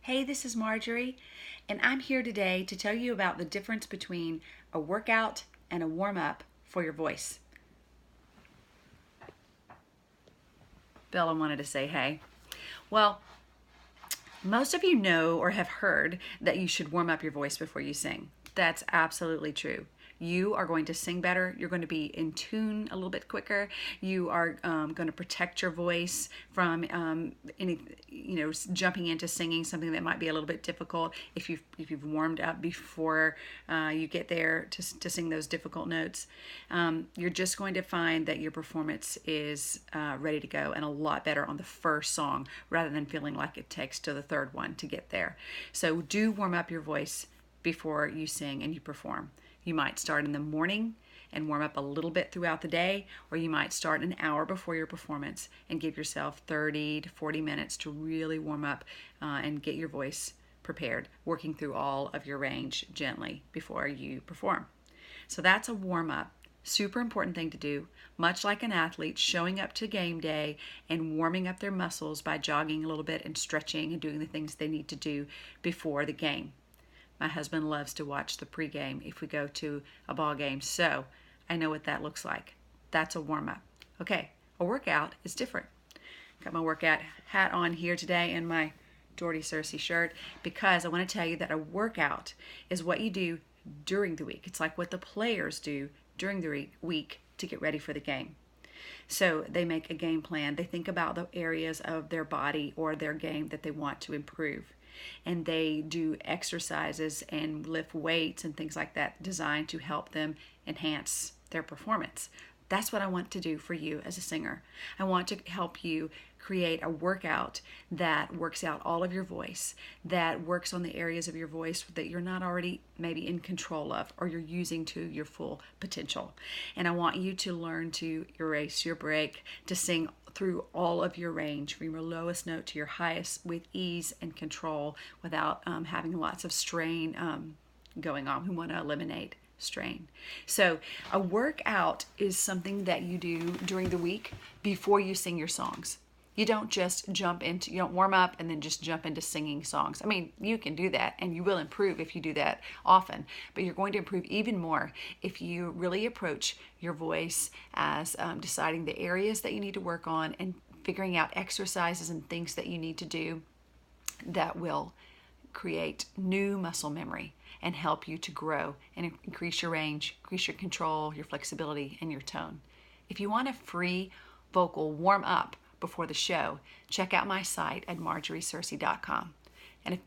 Hey, this is Marjorie, and I'm here today to tell you about the difference between a workout and a warm up for your voice. Bella wanted to say hey. Well, most of you know or have heard that you should warm up your voice before you sing. That's absolutely true. You are going to sing better. You're going to be in tune a little bit quicker. You are going to protect your voice from any, jumping into singing something that might be a little bit difficult. If you've warmed up before you get there to sing those difficult notes, you're just going to find that your performance is ready to go and a lot better on the first song rather than feeling like it takes to the third one to get there. So do warm up your voice before you sing and you perform. You might start in the morning and warm up a little bit throughout the day, or you might start an hour before your performance and give yourself 30 to 40 minutes to really warm up and get your voice prepared, working through all of your range gently before you perform. So that's a warm up. Super important thing to do, much like an athlete showing up to game day and warming up their muscles by jogging a little bit and stretching and doing the things they need to do before the game. My husband loves to watch the pregame if we go to a ball game, so I know what that looks like. That's a warm-up. Okay, a workout is different. Got my workout hat on here today and my Doherty Cersei shirt because I want to tell you that a workout is what you do during the week. It's like what the players do during the week to get ready for the game. So they make a game plan. They think about the areas of their body or their game that they want to improve. And they do exercises and lift weights and things like that designed to help them enhance their performance. That's what I want to do for you as a singer. I want to help you create a workout that works out all of your voice, that works on the areas of your voice that you're not already maybe in control of or you're using to your full potential. And I want you to learn to erase your break, to sing through all of your range from your lowest note to your highest with ease and control without having lots of strain going on. We want to eliminate strain. So a workout is something that you do during the week before you sing your songs. You don't just you don't warm up and then just jump into singing songs. I mean, you can do that and you will improve if you do that often, but you're going to improve even more if you really approach your voice as deciding the areas that you need to work on and figuring out exercises and things that you need to do that will create new muscle memory and help you to grow and increase your range, increase your control, your flexibility, and your tone. If you want a free vocal warm up before the show, check out my site at marjoriecersei.com. And